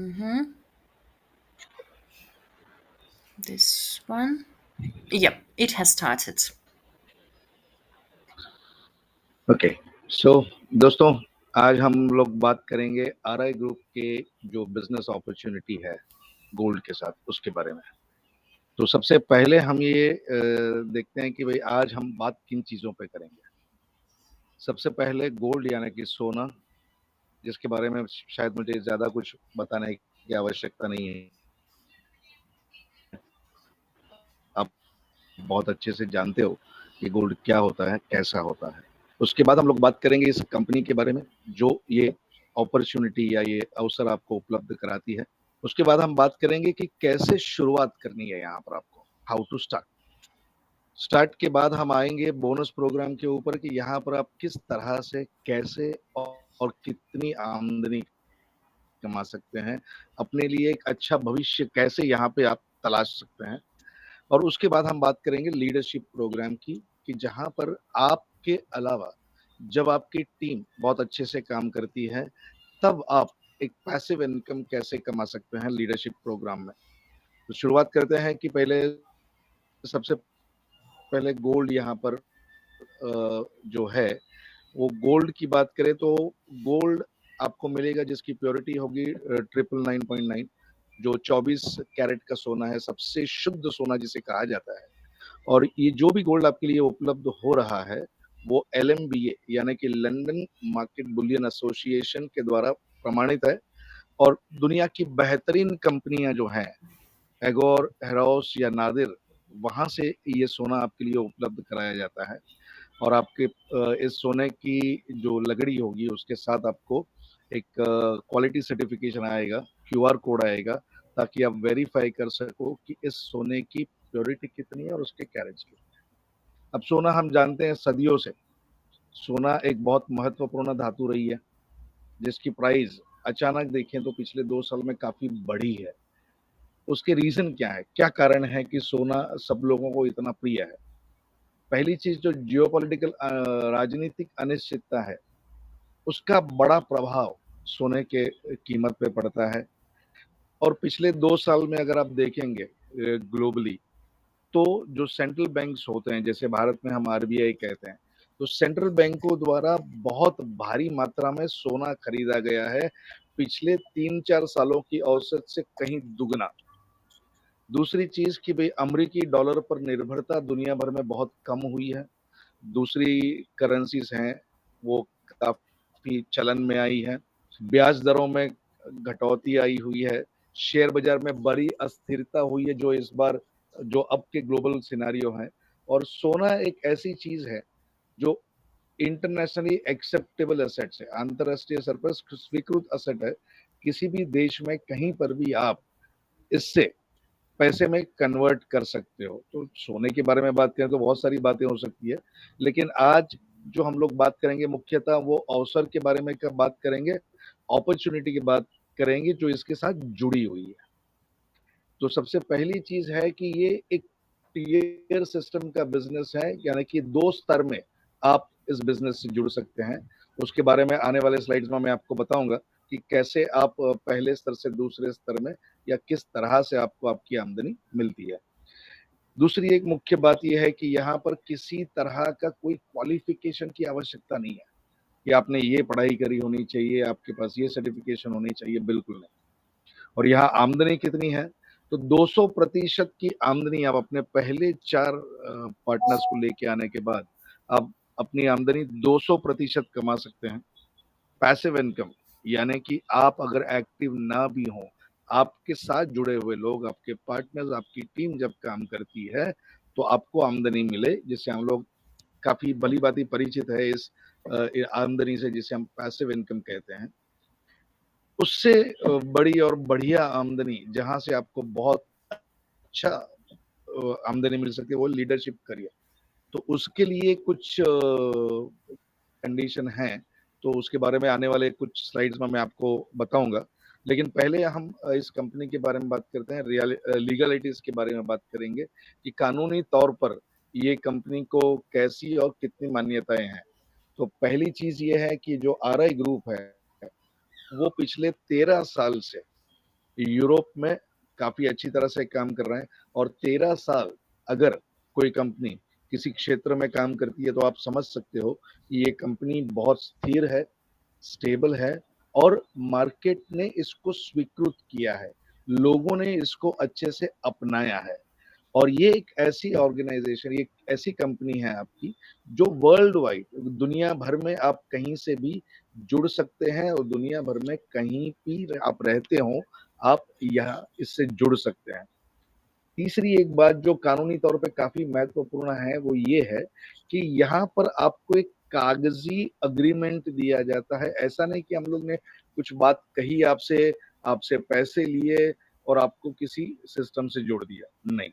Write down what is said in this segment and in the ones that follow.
Mm-hmm. This one. Yep, it has started. Okay so दोस्तों, आज हम लोग बात करेंगे आरआई ग्रुप के जो बिजनेस अपॉर्चुनिटी है गोल्ड के साथ, उसके बारे में। तो सबसे पहले हम ये देखते हैं कि भाई आज हम बात किन चीज़ों पे करेंगे। सबसे पहले गोल्ड यानी कि सोना, जिसके बारे में शायद मुझे ज़्यादा कुछ बताने की आवश्यकता नहीं है, आप बहुत अच्छे से जानते हो कि गोल्ड क्या होता है, कैसा होता है। उसके बाद हम लोग बात करेंगे इस कंपनी के बारे में जो ये अपॉर्चुनिटी या ये अवसर आपको उपलब्ध कराती है। उसके बाद हम बात करेंगे कि कैसे शुरुआत करनी है यहाँ पर आपको, हाउ टू स्टार्ट। स्टार्ट के बाद हम आएंगे बोनस प्रोग्राम के ऊपर कि यहाँ पर आप किस तरह से, कैसे और कितनी आमदनी कमा सकते हैं, अपने लिए एक अच्छा भविष्य कैसे यहाँ पे आप तलाश सकते हैं। और उसके बाद हम बात करेंगे लीडरशिप प्रोग्राम की कि जहाँ पर आपके अलावा जब आपकी टीम बहुत अच्छे से काम करती है, तब आप एक पैसिव इनकम कैसे कमा सकते हैं लीडरशिप प्रोग्राम में। तो शुरुआत करते हैं कि पहले सबसे पहले गोल्ड यहाँ पर जो है वो गोल्ड की बात करें तो गोल्ड आपको मिलेगा जिसकी प्योरिटी होगी 999.9, जो 24 कैरेट का सोना है, सबसे शुद्ध सोना जिसे कहा जाता है। और ये जो भी गोल्ड आपके लिए उपलब्ध हो रहा है वो LMBA यानी कि लंदन मार्केट बुलियन एसोसिएशन के द्वारा प्रमाणित है। और दुनिया की बेहतरीन कंपनियां जो हैं, एगोर, हेरोस या नादिर, वहां से ये सोना आपके लिए उपलब्ध कराया जाता है। और आपके इस सोने की जो लगड़ी होगी उसके साथ आपको एक क्वालिटी सर्टिफिकेशन आएगा, QR कोड आएगा, ताकि आप वेरीफाई कर सको कि इस सोने की प्योरिटी कितनी है और उसके कैरेट्स कितने हैं। अब सोना हम जानते हैं सदियों से सोना एक बहुत महत्वपूर्ण धातु रही है, जिसकी प्राइस अचानक देखें तो पिछले 2 साल में काफी बढ़ी है। उसके रीजन क्या है, क्या कारण है कि सोना सब लोगों को इतना प्रिय है? पहली चीज, जो जियोपॉलिटिकल राजनीतिक अनिश्चितता है, उसका बड़ा प्रभाव सोने के कीमत पे पड़ता है। और पिछले 2 साल में अगर आप देखेंगे ग्लोबली, तो जो सेंट्रल बैंक्स होते हैं, जैसे भारत में हम RBI कहते हैं, तो सेंट्रल बैंकों द्वारा बहुत भारी मात्रा में सोना खरीदा गया है, पिछले 3-4 सालों की औसत से कहीं दुगना। दूसरी चीज कि भाई अमेरिकी डॉलर पर निर्भरता दुनिया भर में बहुत कम हुई है। दूसरी करेंसीज हैं वो काफी चलन में आई है, ब्याज दरों में घटौती आई हुई है, शेयर बाजार में बड़ी अस्थिरता हुई है जो इस बार, जो अब के ग्लोबल सिनारियो है। और सोना एक ऐसी चीज है जो इंटरनेशनली एक्सेप्टेबल एसेट्स है, अंतरराष्ट्रीय स्तर पर स्वीकृत असेट है। किसी भी देश में कहीं पर भी आप इससे पैसे में कन्वर्ट कर सकते हो। तो सोने के बारे में बात करें तो बहुत सारी बातें हो सकती है, लेकिन आज जो हम लोग बात करेंगे मुख्यतः वो अवसर के बारे में बात करेंगे, अपॉर्चुनिटी की बात करेंगे जो इसके साथ जुड़ी हुई है। तो सबसे पहली चीज है कि ये एक टियर सिस्टम का बिजनेस है, यानी कि 2 स्तर में आप इस बिजनेस से जुड़ सकते हैं। उसके बारे में आने वाले स्लाइड्स में मैं आपको बताऊंगा कि कैसे आप पहले स्तर से दूसरे स्तर में या किस तरह से आपको आपकी आमदनी मिलती है। दूसरी एक मुख्य बात यह है कि यहाँ पर किसी तरह का कोई क्वालिफिकेशन की आवश्यकता नहीं है कि आपने ये पढ़ाई करी होनी चाहिए, आपके पास ये सर्टिफिकेशन होनी चाहिए, बिल्कुल नहीं। और यहाँ आमदनी कितनी है, तो 200% की आमदनी आप अपने पहले 4 पार्टनर्स को लेके आने के बाद आप अपनी आमदनी 200% कमा सकते हैं। पैसिव इनकम यानी कि आप अगर एक्टिव ना भी हो, आपके साथ जुड़े हुए लोग, आपके पार्टनर्स, आपकी टीम जब काम करती है तो आपको आमदनी मिले, जिससे हम लोग काफी भली भांति परिचित है इस आमदनी से, जिसे हम पैसिव इनकम कहते हैं। उससे बड़ी और बढ़िया आमदनी जहां से आपको बहुत अच्छा आमदनी मिल सकती है वो लीडरशिप करियर। तो उसके लिए कुछ कंडीशन है, तो उसके बारे में आने वाले कुछ स्लाइड्स में मैं आपको बताऊंगा। लेकिन पहले हम इस कंपनी के बारे में बात करते हैं, लीगलिटीज के बारे में बात करेंगे कि कानूनी तौर पर ये कंपनी को कैसी और कितनी मान्यताएं हैं। तो पहली चीज ये है कि जो RI ग्रुप है वो पिछले 13 साल से यूरोप में काफ़ी अच्छी तरह से काम कर रहे हैं और 13 साल अगर कोई कंपनी किसी क्षेत्र में काम करती है, तो आप समझ सकते हो कि ये कंपनी बहुत स्थिर है, स्टेबल है और मार्केट ने इसको स्वीकृत किया है। लोगों ने इसको अच्छे से अपनाया है और ये एक ऐसी ऑर्गेनाइज़ेशन, ये एक ऐसी कंपनी है आपकी, जो वर्ल्ड वाइड दुनिया भर में आप कहीं से भी जुड़ सकते हैं और दुनिया भर में कहीं भी आप रहते हो, आप यहाँ इससे जुड़ सकते हैं। तीसरी एक बात जो कानूनी तौर पे काफ़ी महत्वपूर्ण है, वो ये है कि यहाँ पर आपको एक कागज़ी एग्रीमेंट दिया जाता है। ऐसा नहीं कि हम लोग ने कुछ बात कही आपसे, आपसे पैसे लिए और आपको किसी सिस्टम से जोड़ दिया, नहीं।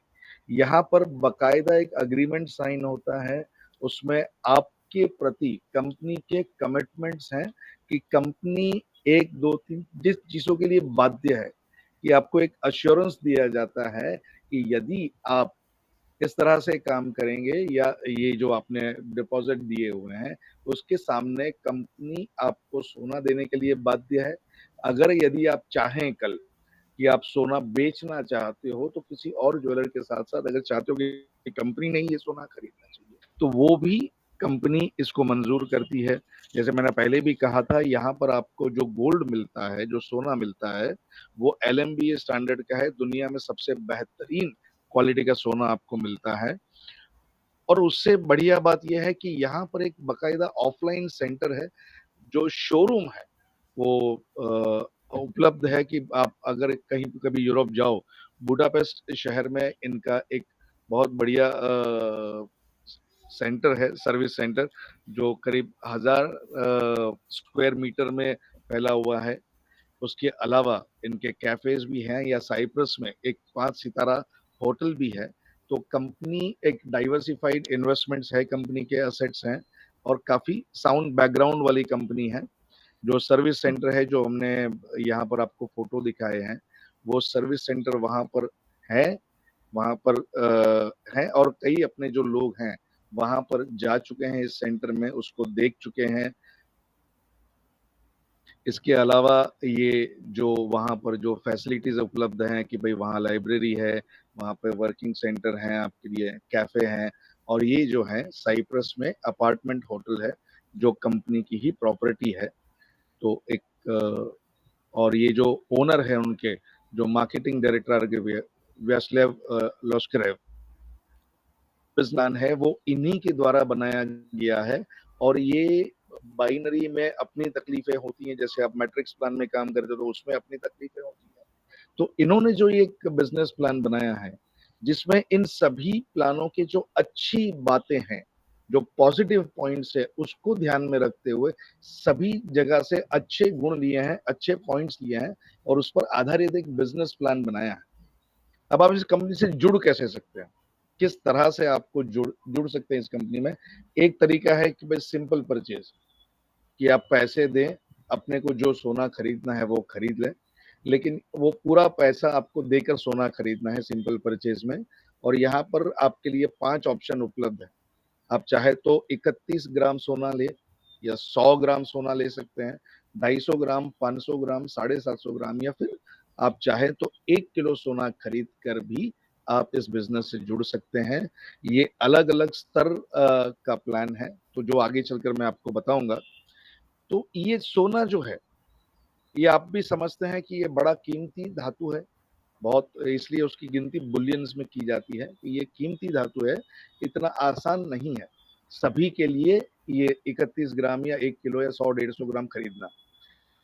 यहाँ पर बाकायदा एक एग्रीमेंट साइन होता है, उसमें आपके प्रति कंपनी के कमिटमेंट्स हैं कि कंपनी 1, 2, 3 जिस चीज़ों के लिए बाध्य है, कि आपको एक एश्योरेंस दिया जाता है कि यदि आप इस तरह से काम करेंगे या ये जो आपने डिपॉज़िट दिए हुए हैं, उसके सामने कंपनी आपको सोना देने के लिए बाध्य है। अगर यदि आप चाहें कल कि आप सोना बेचना चाहते हो, तो किसी और ज्वेलर के साथ-साथ अगर चाहते हो कि कंपनी ने ही ये सोना खरीदना चाहिए, तो वो भी कंपनी इसको मंज़ूर करती है। जैसे मैंने पहले भी कहा था, यहाँ पर आपको जो गोल्ड मिलता है, जो सोना मिलता है, वो एलएमबीए स्टैंडर्ड का है, दुनिया में सबसे बेहतरीन क्वालिटी का सोना आपको मिलता है। और उससे बढ़िया बात ये है कि यहाँ पर एक बाकायदा ऑफ़लाइन सेंटर है, जो शोरूम है वो उपलब्ध है कि आप अगर कहीं कभी यूरोप जाओ, बुडापेस्ट शहर में इनका एक बहुत बढ़िया सेंटर है, सर्विस सेंटर, जो करीब 1000 स्क्वायर मीटर में फैला हुआ है। उसके अलावा इनके कैफ़ेज़ भी हैं या साइप्रस में एक 5 सितारा होटल भी है। तो कंपनी एक डाइवर्सिफ़ाइड इन्वेस्टमेंट्स है, कंपनी के एसेट्स हैं और काफ़ी साउंड बैकग्राउंड वाली कंपनी है। जो सर्विस सेंटर है, जो हमने यहाँ पर आपको फ़ोटो दिखाए हैं, वो सर्विस सेंटर वहाँ पर है, वहाँ पर हैं और कई अपने जो लोग हैं, वहाँ पर जा चुके हैं इस सेंटर में, उसको देख चुके हैं। इसके अलावा ये जो वहाँ पर जो फैसिलिटीज़ उपलब्ध हैं कि भई वहाँ लाइब्रेरी है, वहाँ पे वर्किंग सेंटर हैं आपके लिए, कैफ़े हैं और ये जो है साइप्रस में अपार्टमेंट होटल है, जो कंपनी की ही प्रॉपर्टी है। तो एक और ये जो ओनर है उनके, जो मार्केटिंग डायरेक्टर व्यास्लेव लोस्करेव प्लान है वो इन्हीं के द्वारा बनाया गया है और ये बाइनरी में अपनी तकलीफ़ें होती हैं, जैसे आप मैट्रिक्स प्लान में काम करते हो तो उसमें अपनी तकलीफ़ें होती हैं। तो इन्होंने जो ये एक बिज़नेस प्लान बनाया है, जिसमें इन सभी प्लानों की जो अच्छी बातें हैं, जो पॉज़िटिव पॉइंट्स है, उसको ध्यान में रखते हुए सभी जगह से अच्छे गुण लिए हैं, अच्छे पॉइंट्स लिए हैं और उस पर आधारित एक बिज़नेस प्लान बनाया है। अब आप इस कंपनी से जुड़ कैसे सकते हैं? किस तरह से आपको जुड़ जुड़ सकते हैं इस कंपनी में? एक तरीका है कि भाई सिंपल परचेज़ कि आप पैसे दें, अपने को जो सोना खरीदना है वो खरीद लें, लेकिन वो पूरा पैसा आपको देकर सोना खरीदना है सिंपल परचेज़ में और यहाँ पर आपके लिए 5 ऑप्शन उपलब्ध हैं। आप चाहे तो 31 ग्राम सोना लें या 100 ग्राम सोना ले सकते हैं, 250 ग्राम, 500 ग्राम, 750 ग्राम या फिर आप चाहें तो 1 किलो सोना खरीद कर भी आप इस बिज़नेस से जुड़ सकते हैं। ये अलग-अलग स्तर का प्लान है, तो जो आगे चलकर मैं आपको बताऊँगा। तो ये सोना जो है, ये आप भी समझते हैं कि ये बड़ा कीमती धातु है। बहुत इसलिए उसकी गिनती बुलियंस में की जाती है कि ये कीमती धातु है, इतना आसान नहीं है, सभी के लिए ये 31 ग्राम या 1 किलो या 100 150 ग्राम खरीदना।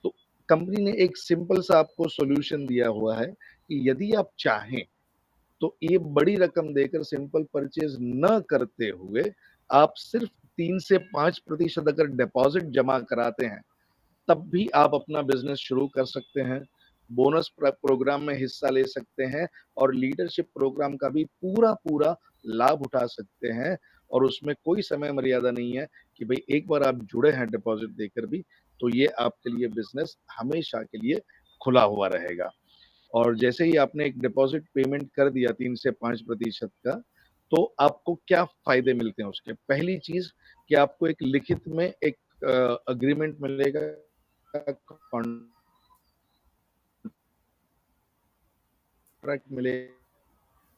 तो कंपनी ने एक सिंपल सा आपको सॉल्यूशन दिया हुआ है कि यदि आप चाहें, तो ये बड़ी रकम देकर सिंपल परचेज़ न करते हुए, आप सिर्फ़ 3 से 5% अगर डिपॉज़िट जमा कराते हैं, तब भी आप अपना बिज़नेस शुरू कर सकते हैं। बोनस प्रोग्राम में हिस्सा ले सकते हैं और लीडरशिप प्रोग्राम का भी पूरा-पूरा लाभ उठा सकते हैं और उसमें कोई समय मर्यादा नहीं है कि भई एक बार आप जुड़े हैं डिपॉज़िट देकर भी, तो ये आपके लिए बिज़नेस हमेशा के लिए खुला हुआ रहेगा। और जैसे ही आपने एक डिपॉज़िट पेमेंट कर दिया 3 से 5% का, तो आपको क्या फ़ायदे मिलते हैं उसके? पहली चीज़ कि आपको एक लिखित में एक एग्रीमेंट मिलेगा कॉन्ट्रैक्ट कॉन्ट्रैक्ट मिले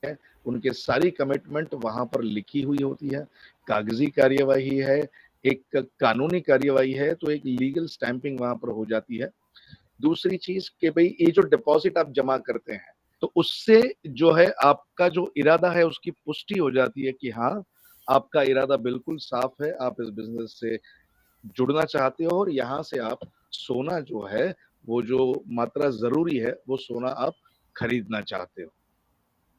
हैं, उनके सारी कमिटमेंट वहाँ पर लिखी हुई होती है, कागज़ी कार्यवाही है, एक कानूनी कार्यवाही है, तो एक लीगल स्टैंपिंग वहाँ पर हो जाती है। दूसरी चीज़ कि भई ये जो डिपॉज़िट आप जमा करते हैं, तो उससे जो है आपका जो इरादा है उसकी पुष्टि हो जाती है कि हाँ, आपका इरादा बिल्कुल साफ़ है, आप इस बिज़नेस से जुड़ना चाहते हो और यहाँ से आप सोना जो है, वो जो मात्रा ज़रूरी है, वो सोना आप खरीदना चाहते हो।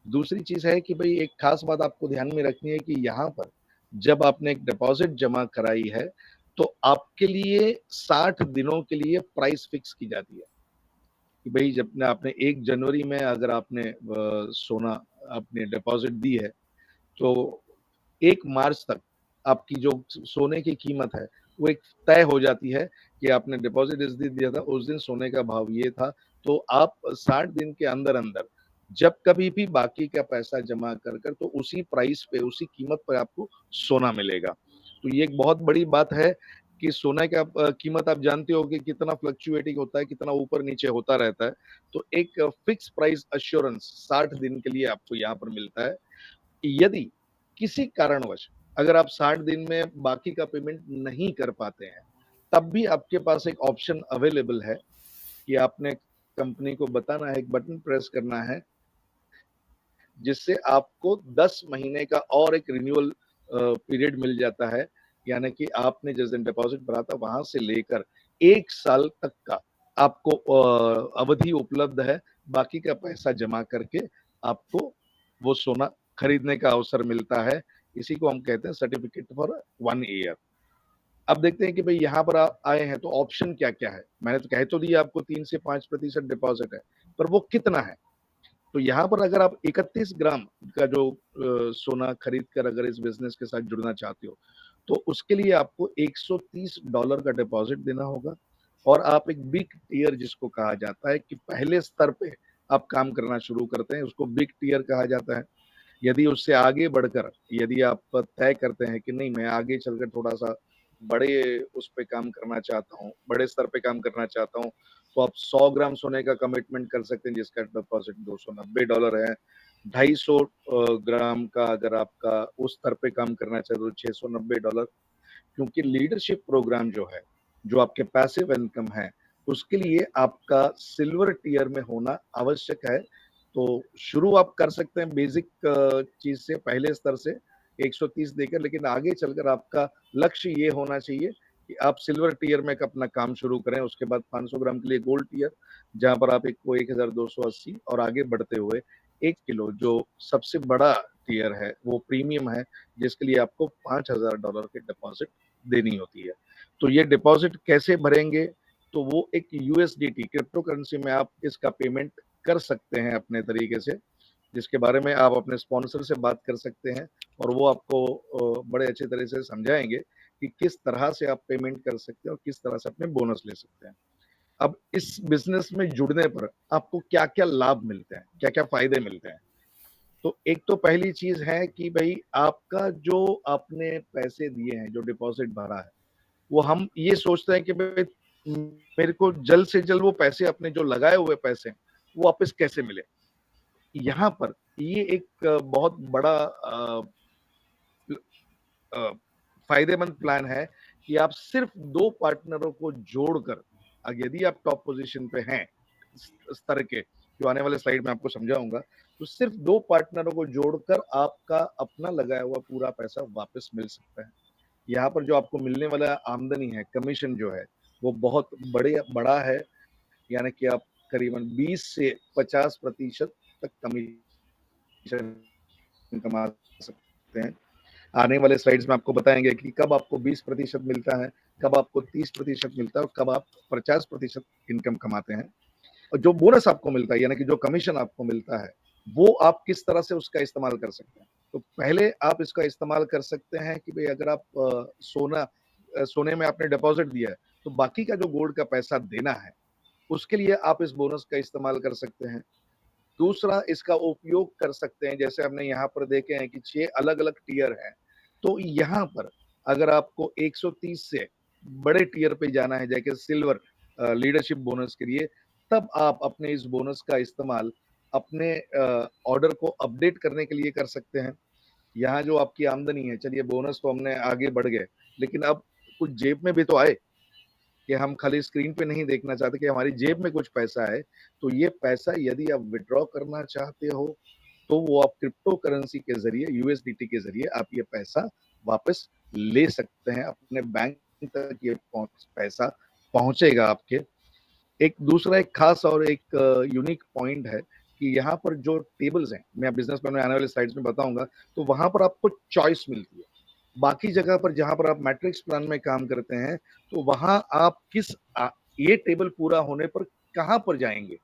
दूसरी चीज़ है कि भई एक ख़ास बात आपको ध्यान में रखनी है कि यहाँ पर जब आपने एक डिपॉज़िट जमा कराई है, तो आपके लिए 60 दिनों के लिए प्राइस फ़िक्स की जाती है, कि भई जब न आपने 1 जनवरी में अगर आपने सोना आपने डिपॉज़िट दी है, तो 1 मार्च तक आपकी जो सोने की कीमत है, वो एक तय हो जाती है कि आपने डिपॉज़िट इस दिन दिया था, उस दिन सोने का भाव ये था। तो आप 60 दिन के अंदर-अंदर जब कभी भी बाकी का पैसा जमा कर तो उसी प्राइस पे, उसी कीमत पे आपको सोना मिलेगा। तो ये एक बहुत बड़ी बात है कि सोना का कीमत आप जानते हो कि कितना फ्लक्चुएटिंग होता है, कितना ऊपर-नीचे होता रहता है। तो एक फिक्स प्राइस एश्योरेंस 60 दिन के लिए आपको यहाँ पर मिलता है। यदि किसी कारणवश अगर आप 60 दिन में बाकी का पेमेंट नहीं कर पाते हैं, तब भी आपके पास एक ऑप्शन अवेलेबल है कि आपने कंपनी को बताना है, एक बटन प्रेस करना है, जिससे आपको 10 महीने का और एक रिन्यूअल पीरियड मिल जाता है। यानी कि आपने जिस दिन डिपॉज़िट भरा था, वहाँ से लेकर 1 साल तक का आपको अवधि उपलब्ध है। बाकी का पैसा जमा करके आपको वो सोना खरीदने का अवसर मिलता है। इसी को हम कहते हैं सर्टिफ़िकेट फॉर 1 ईयर। अब देखते हैं कि भई यहाँ पर आप आए हैं, तो ऑप्शन क्या-क्या है? मैंने तो कह तो दिया आपको 3 से 5% डिपॉज़िट है, पर वो कितना है? तो यहाँ पर अगर आप 31 ग्राम का जो सोना खरीद कर अगर इस बिज़नेस के साथ जुड़ना चाहते हो, तो उसके लिए आपको $130 का डिपॉज़िट देना होगा और आप एक बिग टियर जिसको कहा जाता है कि पहले स्तर पे आप काम करना शुरू करते हैं, उसको बिग टियर कहा जाता है। यदि उससे आगे बढ़कर यदि आप तय करते हैं कि नहीं मैं आगे चलकर थोड़ा-सा बड़े उस पे काम करना चाहता हूँ, बड़े स्तर पे काम करना चाहता हूँ, तो आप 100 ग्राम सोने का कमिटमेंट कर सकते हैं जिसका डिपॉज़िट $290 है। 250 ग्राम का अगर आपका उस स्तर पे काम करना चाहे तो $690 क्योंकि लीडरशिप प्रोग्राम जो है, जो आपके पैसिव इनकम है, उसके लिए आपका सिल्वर टियर में होना आवश्यक है। तो शुरू आप कर सकते हैं बेसिक चीज़ से, पहले स्तर से 130 देकर, लेकिन आगे चलकर आपका लक्ष्य ये होना चाहिए कि आप सिल्वर टियर में अपना काम शुरू करें। उसके बाद 500 ग्राम के लिए गोल्ड टियर, जहाँ पर आप एक को 1280 और आगे बढ़ते हुए 1 किलो जो सबसे बड़ा टियर है, वो प्रीमियम है, जिसके लिए आपको $5000 के डिपॉज़िट देनी होती है। तो ये डिपॉज़िट कैसे भरेंगे? तो वो एक यूएसडीटी क्रिप्टो करेंसी में आप इसका पेमेंट कर सकते हैं अपने तरीके से, जिसके बारे में आप अपने स्पॉन्सर से बात कर सकते हैं और वो आपको बड़े अच्छे तरह से समझाएँगे कि किस तरह से आप पेमेंट कर सकते हैं और किस तरह से अपने बोनस ले सकते हैं। अब इस बिज़नेस में जुड़ने पर आपको क्या-क्या लाभ मिलते हैं? क्या-क्या फ़ायदे मिलते हैं? तो एक तो पहली चीज़ है कि भई आपका जो आपने पैसे दिए हैं, जो डिपॉज़िट भरा है, वो हम ये सोचते हैं कि भई मेरे को जल्द से जल्द वो पैसे अपने जो लगाए हुए पैसे हैं, वो वापस कैसे मिले? यहाँ पर ये एक बहुत बड़ा अ, फ़ायदेमंद प्लान है कि आप सिर्फ़ 2 पार्टनरों को जोड़कर यदि आप टॉप पोज़ीशन पे हैं, स्तर के, जो आने वाले स्लाइड में आपको समझाऊँगा, तो सिर्फ़ 2 पार्टनरों को जोड़कर आपका अपना लगाया हुआ पूरा पैसा वापस मिल सकता है। यहाँ पर जो आपको मिलने वाला आमदनी है, कमीशन जो है, वो बहुत बड़ा है, यानी कि आप करीबन 20 से 50% तक कमीशन कमा सकते हैं। आने वाले स्लाइड्स में आपको बताएँगे कि कब आपको 20% मिलता है, कब आपको 30% मिलता है और कब आप 50% इनकम कमाते हैं। और जो बोनस आपको मिलता है, यानी कि जो कमीशन आपको मिलता है, वो आप किस तरह से उसका इस्तेमाल कर सकते हैं। तो पहले आप इसका इस्तेमाल कर सकते हैं कि भई अगर आप सोने में आपने डिपॉज़िट दिया है, तो बाकी का जो गोल्ड का पैसा देना है, उसके लिए आप इस बोनस का इस्तेमाल कर सकते हैं। दूसरा इसका उपयोग कर सकते हैं, जैसे हमने यहाँ पर देखे हैं कि 6 अलग-अलग टियर हैं। तो यहाँ पर अगर आपको 130 से बड़े टियर पे जाना है, जैसे सिल्वर लीडरशिप बोनस के लिए, तब आप अपने इस बोनस का इस्तेमाल अपने ऑर्डर को अपडेट करने के लिए कर सकते हैं। यहाँ जो आपकी आमदनी है, चलिए बोनस तो हमने आगे बढ़ गए, लेकिन अब कुछ जेब में भी तो आए, कि हम खाली स्क्रीन पे नहीं देखना चाहते कि हमारी जेब में कुछ पैसा है। तो ये पैसा यदि आप विथड्रॉ करना चाहते हो, तो वो आप क्रिप्टो करेंसी के ज़रिए, यूएसडीटी के ज़रिए आप ये पैसा वापस ले सकते हैं। अपने बैंक तक ये पैसा पहुँचेगा आपके। एक दूसरा एक ख़ास और एक यूनिक पॉइंट है कि यहाँ पर जो टेबल्स हैं, मैं बिज़नेस प्लान में आने वाले स्लाइड्स में बताऊँगा, तो वहाँ पर आपको चॉइस मिलती है। बाकी जगह पर जहाँ पर आप मैट्रिक्स प्लान में काम करते हैं, तो वहाँ आप ये टेबल पूरा होने पर कहाँ पर जाएँगे,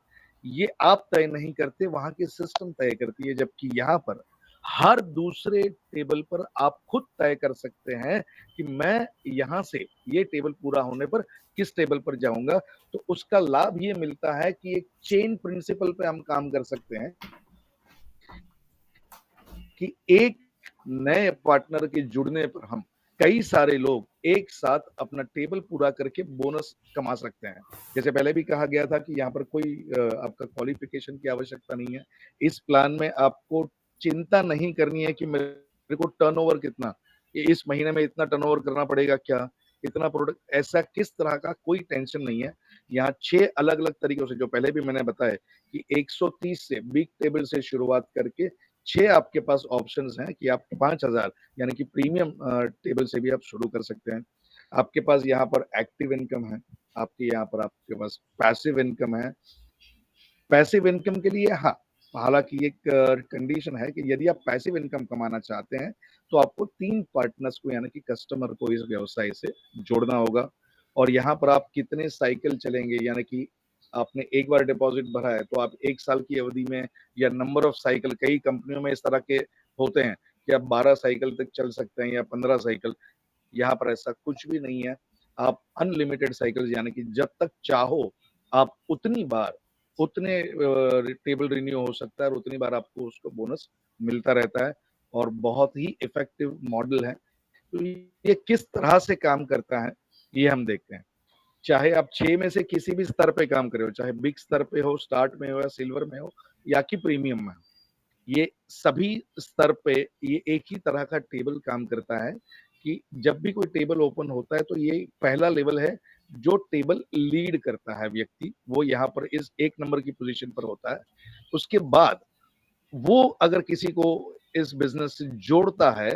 ये आप तय नहीं करते, वहाँ की सिस्टम तय करती है। जबकि यहाँ पर हर दूसरे टेबल पर आप खुद तय कर सकते हैं कि मैं यहाँ से ये टेबल पूरा होने पर किस टेबल पर जाऊँगा। तो उसका लाभ ये मिलता है कि एक चेन प्रिंसिपल पे हम काम कर सकते हैं कि एक नए पार्टनर के जुड़ने पर हम कई सारे लोग एक साथ अपना टेबल पूरा करके बोनस कमा सकते हैं। जैसे पहले भी कहा गया था कि यहाँ पर कोई आपका क्वालिफ़िकेशन की आवश्यकता नहीं है। इस प्लान में आपको चिंता नहीं करनी है कि मेरे को टर्नओवर कितना, इस महीने में इतना टर्नओवर करना पड़ेगा क्या? इतना प्रोडक्ट, ऐसा किस तरह का कोई टेंशन नहीं है। यहाँ 6 अलग-अलग तरीकों से, जो पहले भी मैंने बताया कि 130 से बिग टेबल से शुरुआत करके 6 आपके पास ऑप्शंस हैं कि आप 5,000 यानी कि प्रीमियम टेबल से भी आप शुरू कर सकते हैं। आपके पास यहाँ पर एक्टिव इनकम है, आपके पास पैसिव इनकम है। पैसिव इनकम के लिए हाँ, हालाँकि एक कंडीशन है कि यदि आप पैसिव इनकम कमाना चाहते हैं, तो आपको 3 पार्टनर्स को यानी कि कस्टमर को इस व्यवसाय से जोड़ना होगा। और यहाँ पर आप कितने साइकिल चलेंगे, यानी कि आपने एक बार डिपॉज़िट भरा है, तो आप 1 साल की अवधि में या नंबर ऑफ साइकिल, कई कंपनियों में इस तरह के होते हैं कि आप 12 साइकिल तक चल सकते हैं या 15 साइकिल। यहाँ पर ऐसा कुछ भी नहीं है। आप अनलिमिटेड साइकिल्स, यानी कि जब तक चाहो आप उतनी बार, उतने टेबल रिन्यू हो सकता है और उतनी बार आपको उसको बोनस मिलता रहता है। और बहुत ही इफ़ेक्टिव मॉडल है। तो ये किस तरह से काम करता है, ये हम देखते हैं। चाहे आप 6 में से किसी भी स्तर पे काम कर रहे हो, चाहे बिग स्तर पे हो, स्टार्ट में हो या सिल्वर में हो या कि प्रीमियम में हो। ये सभी स्तर पे ये एक ही तरह का टेबल काम करता है कि जब भी कोई टेबल ओपन होता है, तो ये पहला लेवल है, जो टेबल लीड करता है व्यक्ति, वो यहाँ पर इस 1 नंबर की पोज़ीशन पर होता है। उसके बाद वो अगर किसी को इस बिज़नेस से जोड़ता है,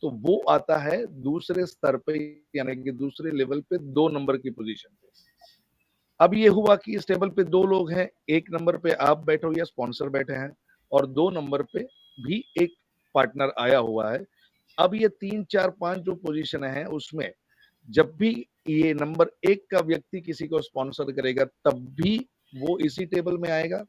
तो वो आता है दूसरे स्तर पे, यानी कि दूसरे लेवल पे 2 नंबर की पोज़ीशन पे। अब ये हुआ कि इस टेबल पे 2 लोग हैं, 1 नंबर पे आप बैठे हो या स्पॉन्सर बैठे हैं और 2 नंबर पे भी एक पार्टनर आया हुआ है। अब ये 3, 4, 5 जो पोज़ीशन हैं, उसमें जब भी ये नंबर 1 का व्यक्ति किसी को स्पॉन्सर करेगा, तब भी वो इसी टेबल में आएगा।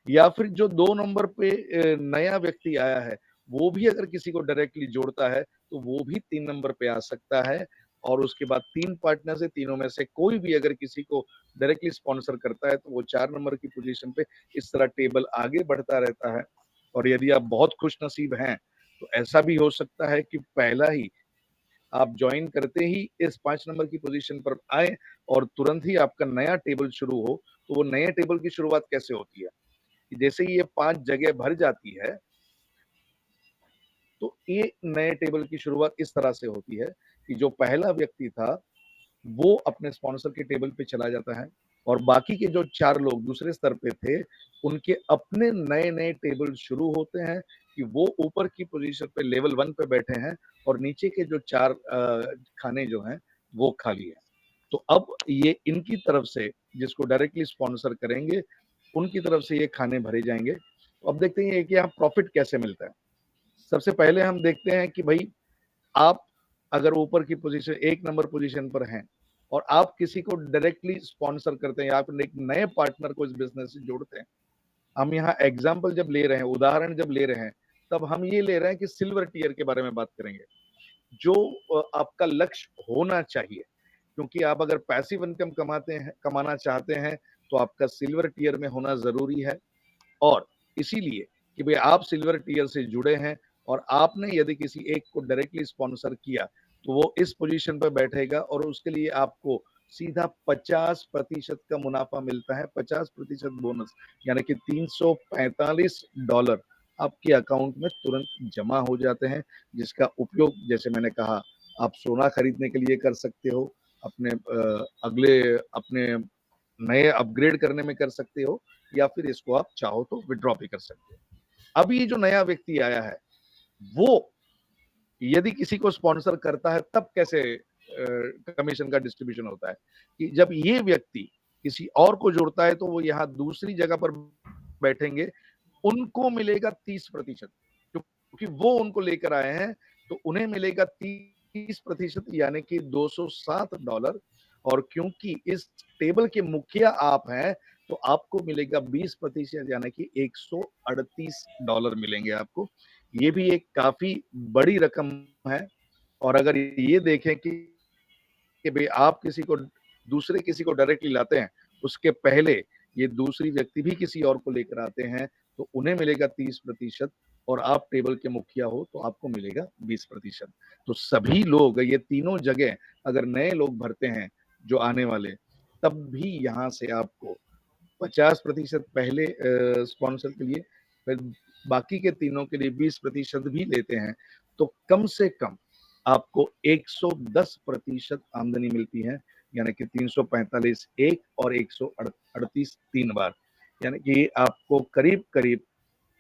या फिर जो 2 नंबर पे नया व्यक्ति आया है, वो भी अगर किसी को डायरेक्टली जोड़ता है, तो वो भी 3 नंबर पे आ सकता है। और उसके बाद 3 पार्टनर्स है, तीनों में से कोई भी अगर किसी को डायरेक्टली स्पॉन्सर करता है, तो वो 4 नंबर की पोज़ीशन पे इस तरह टेबल आगे बढ़ता रहता है। और यदि आप बहुत खुशनसीब हैं, तो ऐसा भी हो सकता है कि पहला ही आप जॉइन करते ही इस 5 नंबर की पोज़ीशन पर आएँ और तुरंत ही आपका नया टेबल शुरू हो। तो वो नए टेबल की शुरुआत कैसे होती है? कि जैसे ही ये 5 जगह भर जाती है, तो ये नए टेबल की शुरुआत इस तरह से होती है कि जो पहला व्यक्ति था, वो अपने स्पॉन्सर के टेबल पे चला जाता है और बाकी के जो 4 लोग दूसरे स्तर पे थे, उनके अपने नए-नए टेबल शुरू होते हैं कि वो ऊपर की पोज़ीशन पे लेवल 1 पे बैठे हैं और नीचे के जो 4 खाने जो हैं, वो खाली हैं। तो अब ये इनकी तरफ से, जिसको डायरेक्टली स्पॉन्सर करेंगे, उनकी तरफ से ये खाने भरे जाएँगे। तो अब देखते हैं कि यहाँ प्रॉफ़िट कैसे मिलता है। सबसे पहले हम देखते हैं कि भई आप अगर ऊपर की पोज़ीशन 1 नंबर पोज़ीशन पर हैं और आप किसी को डायरेक्टली स्पॉन्सर करते हैं या आप एक नए पार्टनर को इस बिज़नेस से जोड़ते हैं। हम यहाँ एग्ज़ाम्पल जब ले रहे हैं, उदाहरण जब ले रहे हैं, तब हम ये ले रहे हैं कि सिल्वर टियर के बारे में बात करेंगे। जो आपका लक्ष्य होना चाहिए, क्योंकि आप अगर पैसिव इनकम कमाना चाहते हैं, तो आपका सिल्वर टियर में होना ज़रूरी है। और इसीलिए कि भई आप सिल्वर टियर से जुड़े हैं और आपने यदि किसी एक को डायरेक्टली स्पॉन्सर किया, तो वो इस पोज़ीशन पे बैठेगा और उसके लिए आपको सीधा 50% का मुनाफ़ा मिलता है, 50% बोनस, यानी कि $345 आपके अकाउंट में तुरंत जमा हो जाते हैं, जिसका उपयोग जैसे मैंने कहा, आप सोना खरीदने के लिए कर सकते हो, अपने अपने नए अपग्रेड करने में कर सकते हो, या फिर इसको आप चाहो तो विथड्रॉ भी कर सकते हो। अब ये जो नया व्यक्ति आया है, वो यदि किसी को स्पॉन्सर करता है तब कैसे कमीशन का डिस्ट्रीब्यूशन होता है कि जब ये व्यक्ति किसी और को जोड़ता है तो वो यहाँ दूसरी जगह पर बैठेंगे, उनको मिलेगा 30%, क्योंकि वो उनको लेकर आए हैं, तो उन्हें मिलेगा 30% यानी कि $207, और क्योंकि इस टेबल के मुखिया आप हैं, तो आपको मिलेगा 20% यानी कि $138 मिलेंगे आपको। ये भी एक काफ़ी बड़ी रकम है, और अगर ये देखें कि भई आप किसी को डायरेक्टली लाते हैं, उसके पहले ये दूसरी व्यक्ति भी किसी और को लेकर आते हैं, तो उन्हें मिलेगा 30%, और आप टेबल के मुखिया हो, तो आपको मिलेगा 20%। तो सभी लोग ये तीनों जगह अगर नए लोग भरते हैं, जो आने वाले, तब भी यहाँ से आपको 50% पहले स्पॉन्सर के लिए, फिर बाकी के तीनों के लिए 20% भी लेते हैं, तो कम से कम आपको 110% आमदनी मिलती है, यानी कि 345 एक और 138 3 बार, यानी कि आपको करीब-करीब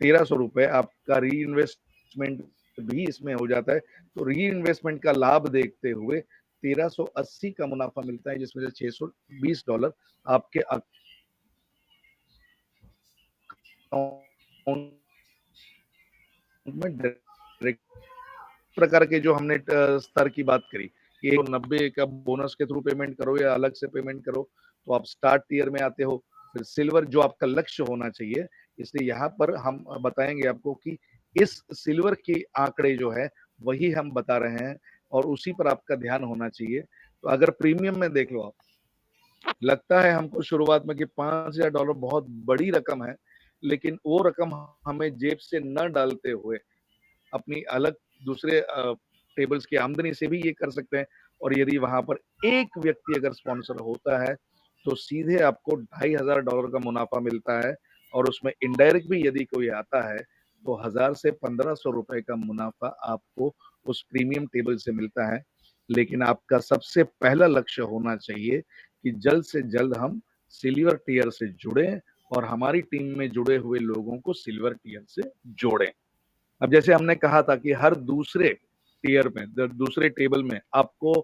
₹1300 आपका री-इन्वेस्टमेंट भी इसमें हो जाता है। तो री-इन्वेस्टमेंट का लाभ देखते हुए 1380 का मुनाफ़ा मिलता है, जिसमें से $620 आपके अकाउंट में डायरेक्ट प्रकार के जो हमने स्तर की बात करी कि 190 का बोनस के थ्रू पेमेंट करो या अलग से पेमेंट करो, तो आप स्टार्ट टियर में आते हो। फिर सिल्वर जो आपका लक्ष्य होना चाहिए, इसलिए यहाँ पर हम बताएँगे आपको कि इस सिल्वर के आंकड़े जो है, वही हम बता रहे हैं, और उसी पर आपका ध्यान होना चाहिए। तो अगर प्रीमियम में देख लो आप, लगता है हमको शुरुआत में कि $5000 बहुत बड़ी रकम है, लेकिन वो रकम हमें जेब से न डालते हुए अपनी अलग दूसरे टेबल्स की आमदनी से भी ये कर सकते हैं, और यदि वहाँ पर एक व्यक्ति अगर स्पॉन्सर होता है, तो सीधे आपको $2500 का मुनाफ़ा मिलता है, और उसमें इनडायरेक्ट भी यदि कोई आता है, तो 1000 से ₹1500 का मुनाफ़ा आपको उस प्रीमियम टेबल से मिलता है। लेकिन आपका सबसे पहला लक्ष्य होना चाहिए कि जल्द से जल्द हम सिल्वर टियर से जुड़ें, और हमारी टीम में जुड़े हुए लोगों को सिल्वर टियर से जोड़ें। अब जैसे हमने कहा था कि हर दूसरे टियर में, दूसरे टेबल में आपको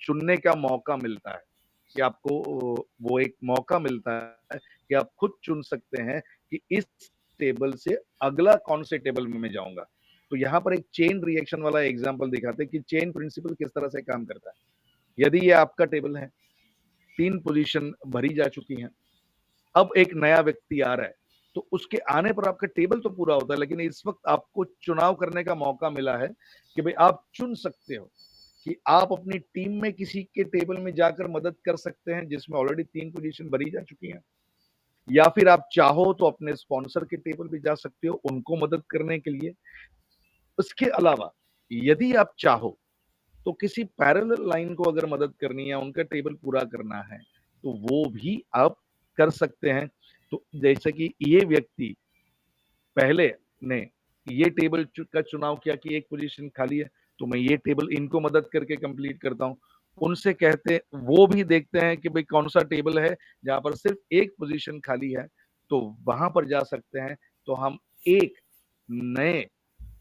चुनने का मौका मिलता है, कि आपको वो एक मौका मिलता है कि आप खुद चुन सकते हैं कि इस टेबल से अगला कौन से टेबल में मैं जाऊँगा। तो यहाँ पर एक चेन रिएक्शन वाला एग्ज़ाम्पल दिखाते हैं कि चेन प्रिंसिपल किस तरह से काम करता है। यदि ये आपका टेबल है, 3 पोज़ीशन भरी जा चुकी हैं, अब एक नया व्यक्ति आ रहा है, तो उसके आने पर आपका टेबल तो पूरा होता है, लेकिन इस वक़्त आपको चुनाव करने का मौका मिला है कि भई आप चुन सकते हो कि आप अपनी टीम में किसी के टेबल में जाकर मदद कर सकते हैं, जिसमें ऑलरेडी 3 पोज़ीशन भरी जा चुकी हैं, या फिर आप चाहो तो अपने स्पॉन्सर के टेबल पे जा सकते हो, उनको मदद करने के लिए। उसके अलावा यदि आप चाहो तो किसी पैरेलल लाइन को अगर मदद करनी है, उनका टेबल पूरा करना है, तो वो भी आप कर सकते हैं। तो जैसे कि ये व्यक्ति पहले ने ये टेबल का चुनाव किया कि एक पोजीशन खाली है, तो मैं ये टेबल इनको मदद करके कंप्लीट करता हूँ। उनसे कहते वो भी देखते हैं कि भाई कौन-सा टेबल है, जहाँ पर सिर्फ़ एक पोजीशन खाली है, तो वहाँ पर जा सकते हैं। तो हम एक नए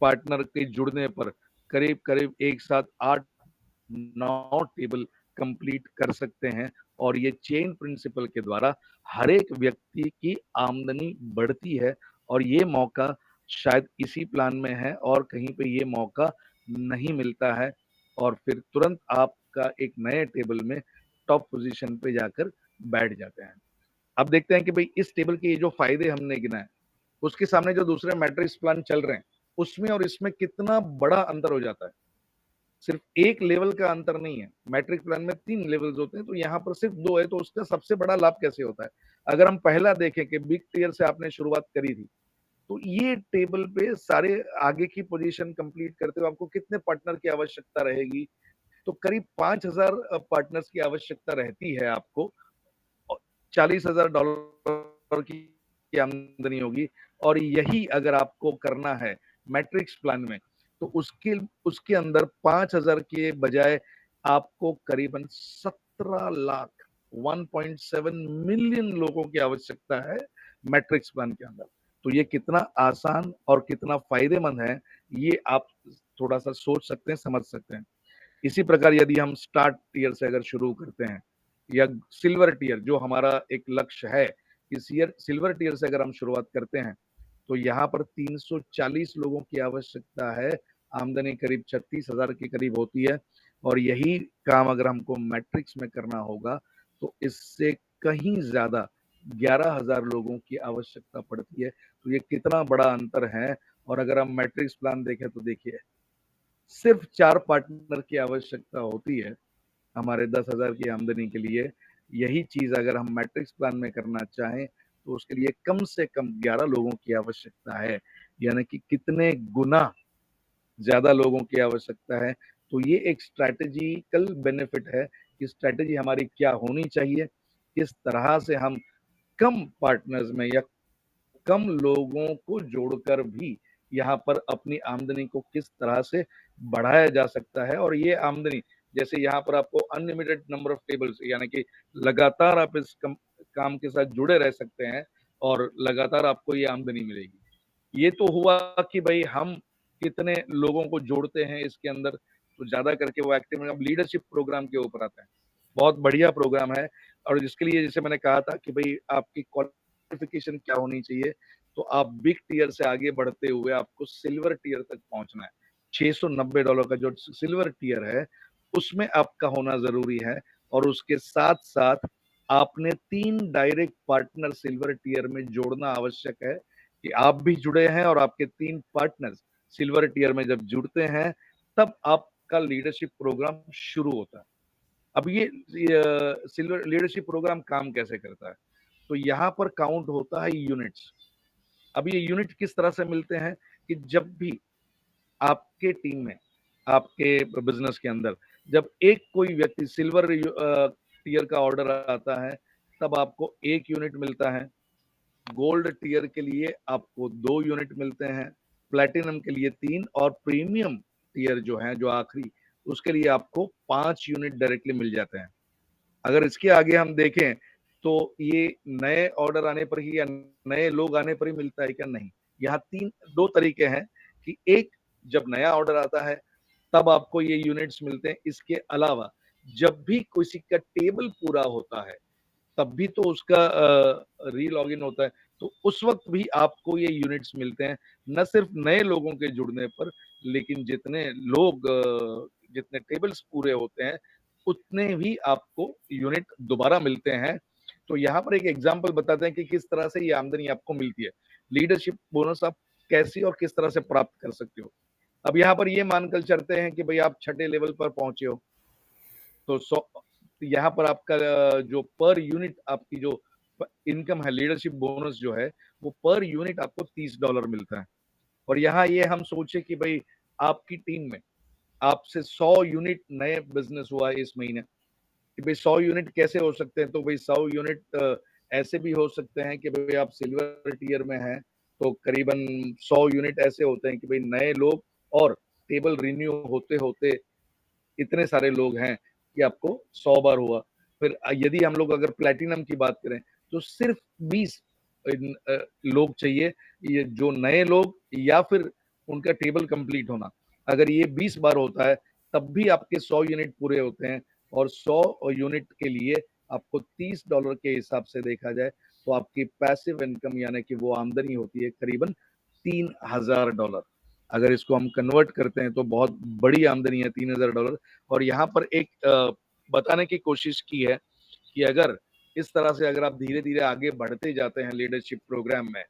पार्टनर के जुड़ने पर करीब-करीब एक साथ 8-9 टेबल कंप्लीट कर सकते हैं, और ये चेन प्रिंसिपल के द्वारा हर एक व्यक्ति की आमदनी बढ़ती है, और ये मौका शायद इसी प्लान में है और कहीं पे ये मौका नहीं मिलता है, और फिर तुरंत आपका एक नए टेबल में टॉप पोज़ीशन पे जाकर बैठ जाते हैं। अब देखते हैं कि भई इस टेबल के ये जो फ़ायदे हमने गिनाए, उसके सामने जो दूसरे मैट्रिक्स प्लान चल रहे हैं, उसमें और इसमें कितना बड़ा अंतर हो जाता है। सिर्फ एक लेवल का अंतर नहीं है। मैट्रिक प्लान में 3 लेवल्स होते हैं, तो यहाँ पर सिर्फ 2 है, तो उसका सबसे बड़ा लाभ कैसे होता है? अगर हम पहला देखें कि बिग टियर से आपने शुरुआत करी थी, तो ये टेबल पे सारे आगे की पोज़ीशन कंप्लीट करते हुए आपको कितने पार्टनर की आवश्यकता रहेगी? तो करीब 5,000 पार्टनर्स की आवश्यकता रहती है आपको। और $40,000 की आमदनी होगी, और यही अगर आपको करना है मैट्रिक्स प्लान में, तो उसके उसके अंदर 5,000 के बजाय आपको करीबन 17 लाख 1.7 मिलियन लोगों की आवश्यकता है मैट्रिक्स प्लान के अंदर। तो ये कितना आसान और कितना फ़ायदेमंद है, ये आप थोड़ा-सा सोच सकते हैं, समझ सकते हैं। इसी प्रकार यदि हम स्टार्ट टियर से अगर शुरू करते हैं, या सिल्वर टियर जो हमारा एक लक्ष्य है, इस ईयर सिल्वर टियर से अगर हम शुरुआत करते हैं, तो यहाँ पर 340 लोगों की आवश्यकता है, आमदनी करीब 36,000 के करीब होती है, और यही काम अगर हमको मैट्रिक्स में करना होगा, तो इससे कहीं ज़्यादा 11,000 लोगों की आवश्यकता पड़ती है। तो ये कितना बड़ा अंतर है, और अगर हम मैट्रिक्स प्लान देखें तो देखिए, सिर्फ 4 पार्टनर की आवश्यकता होती है हमारे 10,000 की आमदनी के लिए। यही चीज़ अगर हम मैट्रिक्स प्लान में करना चाहें, तो उसके लिए कम से कम 11 लोगों की आवश्यकता है। यानी कि कितने गुना ज़्यादा लोगों की आवश्यकता है। तो ये एक स्ट्रैटेजिकल बेनिफिट है कि स्ट्रैटेजी हमारी क्या होनी चाहिए, किस तरह से हम कम पार्टनर्स में या कम लोगों को जोड़कर भी यहाँ पर अपनी आमदनी को किस तरह से बढ़ाया जा सकता है, और ये आमदनी, जैसे यहाँ पर आपको अनलिमिटेड नंबर ऑफ टेबल्स, यानी कि लगातार आप इस काम के साथ जुड़े रह सकते हैं, और लगातार आपको ये आमदनी मिलेगी। ये तो हुआ कि भाई हम कितने लोगों को जोड़ते हैं इसके अंदर, तो ज़्यादा करके वो एक्टिव, अब लीडरशिप प्रोग्राम के ऊपर आता है। बहुत बढ़िया प्रोग्राम है, और जिसके लिए जैसे मैंने कहा था कि भई आपकी क्वालिफ़िकेशन क्या होनी चाहिए, तो आप बिग टियर से आगे बढ़ते हुए आपको सिल्वर टियर तक पहुँचना है। $690 का जो सिल्वर टियर है, उसमें आपका होना ज़रूरी है, और उसके साथ-साथ आपने 3 डायरेक्ट पार्टनर सिल्वर टियर में जोड़ना आवश्यक है, कि आप भी जुड़े हैं और आपके 3 पार्टनर्स सिल्वर टियर में जब जुड़ते हैं, तब आपका लीडरशिप प्रोग्राम शुरू होता है। अब ये सिल्वर लीडरशिप प्रोग्राम काम कैसे करता है? तो यहाँ पर काउंट होता है यूनिट्स। अब ये यूनिट किस तरह से मिलते हैं, कि जब भी आपके टीम में, आपके बिज़नेस के अंदर, जब एक कोई व्यक्ति सिल्वर टियर का ऑर्डर आता है, तब आपको 1 यूनिट मिलता है। गोल्ड टियर के लिए आपको 2 यूनिट मिलते हैं, प्लैटिनम के लिए 3, और प्रीमियम टियर जो है, जो आखिरी, उसके लिए आपको 5 यूनिट डायरेक्टली मिल जाते हैं। अगर इसके आगे हम देखें, तो ये नए ऑर्डर आने पर ही या नए लोग आने पर ही मिलता है क्या? नहीं। यहाँ 2 तरीके हैं, कि एक, जब नया ऑर्डर आता है, तब आपको ये यूनिट्स मिलते हैं। इसके अलावा जब भी किसी का टेबल पूरा होता है, तब भी तो उसका री-लॉगिन होता है, तो उस वक़्त भी आपको ये यूनिट्स मिलते हैं। न सिर्फ़ नए लोगों के जुड़ने पर, लेकिन जितने टेबल्स पूरे होते हैं, उतने भी आपको यूनिट दोबारा मिलते हैं। तो यहाँ पर एक एग्ज़ाम्पल बताते हैं कि किस तरह से ये आमदनी आपको मिलती है। लीडरशिप बोनस आप कैसे और किस तरह से प्राप्त कर सकते हो। अब यहाँ पर ये मानकर चलते हैं कि भई आप छठे लेवल पर पहुँचे हो, तो यहाँ पर आपका जो पर यूनिट आपकी जो इनकम है, लीडरशिप बोनस जो है, वो पर यूनिट आपको $30 मिलता है। और यहाँ ये हम सोचे कि भाई आपकी टीम में आपसे 100 यूनिट नए बिजनेस हुआ है इस महीने, कि भाई 100 यूनिट कैसे हो सकते हैं, तो भाई 100 यूनिट ऐसे भी हो सकते हैं कि भाई आप सिल्वर टियर में हैं, तो करीबन 100 यूनिट ऐसे होते हैं कि भाई नए लोग, और टेबल रिन्यू होते होते इतने सारे लोग हैं कि आपको 100 बार हुआ। फिर यदि हम लोग अगर प्लैटिनम की बात करें, तो सिर्फ़ 20 लोग चाहिए, ये जो नए लोग या फिर उनका टेबल कंप्लीट होना। अगर ये 20 बार होता है, तब भी आपके 100 यूनिट पूरे होते हैं, और 100 यूनिट के लिए आपको $30 के हिसाब से देखा जाए, तो आपकी पैसिव इनकम, यानी कि वो आमदनी होती है करीबन $3,000। अगर इसको हम कन्वर्ट करते हैं, तो बहुत बड़ी आमदनी है $3,000। और यहाँ पर एक बताने की कोशिश की है, कि अगर इस तरह से अगर आप धीरे-धीरे आगे बढ़ते जाते हैं लीडरशिप प्रोग्राम में,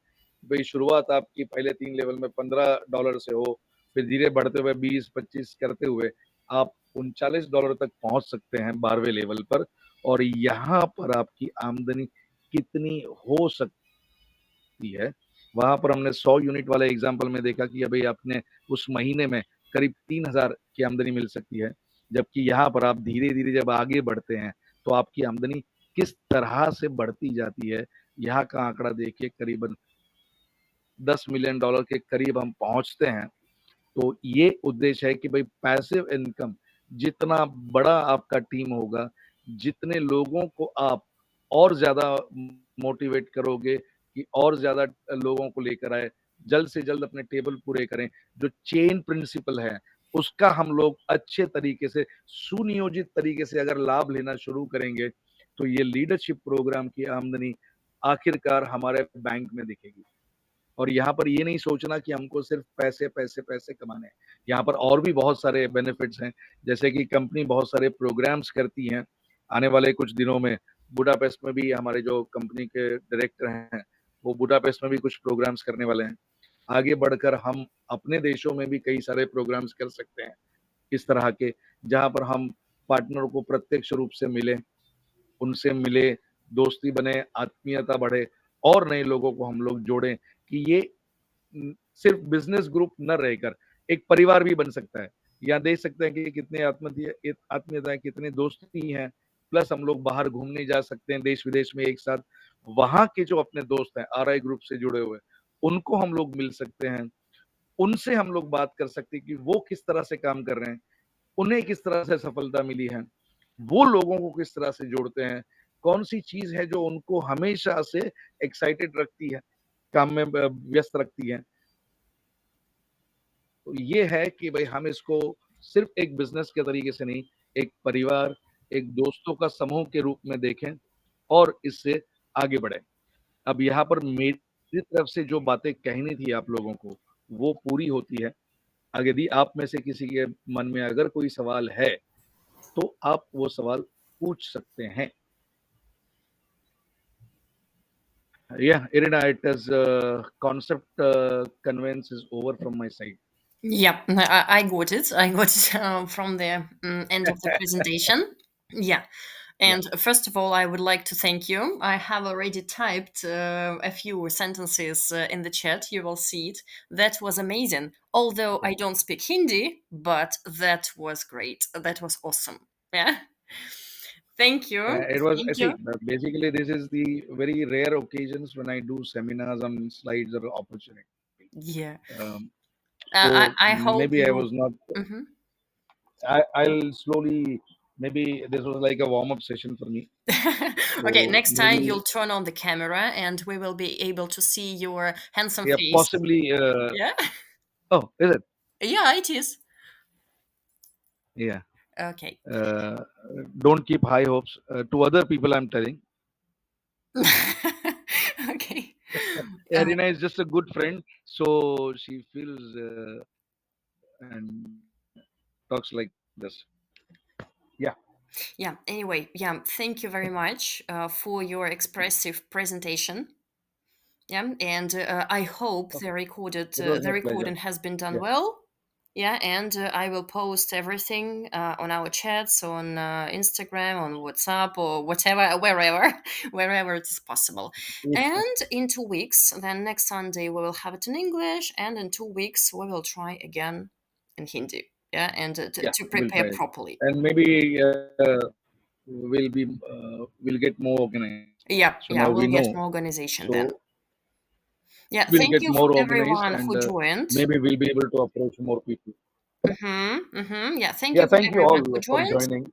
भई शुरुआत आपकी पहले 3 लेवल में $15 से हो, फिर धीरे बढ़ते हुए 20-25 करते हुए आप $39 तक पहुँच सकते हैं 12वें लेवल पर, और यहाँ पर आपकी आमदनी कितनी हो सकती है, वहाँ पर हमने 100 यूनिट वाले एग्ज़ाम्पल में देखा कि अभी आपने उस महीने में करीब 3,000 की आमदनी मिल सकती है। जबकि यहाँ पर आप धीरे-धीरे जब आगे बढ़ते हैं, तो आपकी आमदनी किस तरह से बढ़ती जाती है, यहाँ का आंकड़ा देखिए करीबन $10 मिलियन के करीब हम पहुँचते हैं। तो ये उद्देश्य है कि भाई पैसिव इनकम जितना बड़ा आपका टीम होगा, जितने लोगों को आप और ज़्यादा मोटिवेट करोगे कि और ज़्यादा लोगों को लेकर आए, जल्द से जल्द अपने टेबल पूरे करें। जो चेन प्रिंसिपल है, उसका हम लोग अच्छे तरीके से, सुनियोजित तरीके से अगर लाभ लेना शुरू करेंगे, तो ये लीडरशिप प्रोग्राम की आमदनी आखिरकार हमारे बैंक में दिखेगी। और यहाँ पर ये नहीं सोचना कि हमको सिर्फ पैसे, पैसे, पैसे कमाने हैं। यहाँ पर और भी बहुत सारे बेनिफिट्स हैं, जैसे कि कंपनी बहुत सारे प्रोग्राम्स करती हैं। आने वाले कुछ दिनों में बुडापेस्ट में भी हमारे जो कंपनी के डायरेक्टर हैं, वो बुडापेस्ट में भी कुछ प्रोग्राम्स करने वाले हैं। आगे बढ़कर हम अपने देशों में भी कई सारे प्रोग्राम्स कर सकते हैं, इस तरह के, जहाँ पर हम पार्टनर को प्रत्यक्ष रूप से मिलें, उनसे मिले, दोस्ती बने, आत्मीयता बढ़े और नए लोगों को हम लोग जोड़ें कि ये सिर्फ बिज़नेस ग्रुप न रहकर एक परिवार भी बन सकता है। यहाँ देख सकते हैं कि कितने आत्मीयता है, कितने दोस्ती हैं, प्लस हम लोग बाहर घूमने जा सकते हैं देश-विदेश में एक साथ। वहाँ के जो अपने दोस्त हैं, आरआई ग्रुप से जुड़े हुए, उनको हम लोग मिल सकते हैं। उनसे हम लोग बात कर सकते हैं कि वो किस तरह से काम कर रहे हैं, उन्हें किस तरह से सफलता मिली है, वो लोगों को किस तरह से जोड़ते हैं, कौन-सी चीज़ है जो उनको हमेशा से एक्साइटेड रखती है, काम में व्यस्त रखती है। तो ये है कि भई हम इसको सिर्फ़ एक बिज़नेस के तरीके से नहीं, एक परिवार, एक दोस्तों का समूह के रूप में देखें और इससे आगे बढ़ें। अब यहाँ पर मेरी तरफ से जो बातें कहनी थी आप लोगों को, वो पूरी होती है। यदि आप में से किसी के मन में अगर कोई सवाल है, तो आप वो सवाल पूछ सकते हैं। Yeah, Irina, it is concept conveyance is over from my side. Yep, I got it. I got it from the end of the presentation. Yeah. Yeah. And first of all, I would like to thank you. I have already typed a few sentences in the chat. You will see it. That was amazing. Although I don't speak Hindi, but that was great. That was awesome. Yeah. Thank you. It was, Thank you. see, basically, this is the very rare occasions when I do seminars on slides or opportunity. Yeah. Um, I, so I hope maybe I you. was not, Mhm. I'll slowly, maybe this was like a warm up session for me. Okay, So next time maybe, you'll turn on the camera and we will be able to see your handsome yeah, face. possibly, Yeah. oh, is it? Yeah, it is. Yeah. Okay. Uh, don't keep high hopes. To other people, I'm telling. Okay. Irina is just a good friend, so she feels and talks like this. Yeah. Yeah. Anyway, yeah. Thank you very much for your expressive presentation. Yeah, and I hope Okay. It was the my pleasure. recording has been done Yeah. well. Yeah, and I will post everything on our chats on Instagram, on WhatsApp, or whatever, wherever, wherever it is possible. Yeah. And in 2 weeks, then next Sunday we will have it in English, and in 2 weeks we will try again in Hindi. Yeah, and Yeah. to We'll prepare try it. properly. And maybe we'll get more organized. Yeah, So yeah, now we we'll get know. more organization then. So Yeah, we'll thank get you for more organized everyone and who joined. maybe we'll be able to approach more people. Yeah, thank Yeah. you for Thank you everyone all who for joined. joining.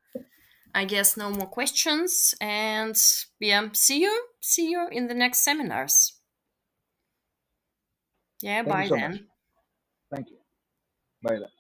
I guess no more questions, and yeah, see you in the next seminars. Yeah, Thank you bye so much. then. Thank you. Bye then.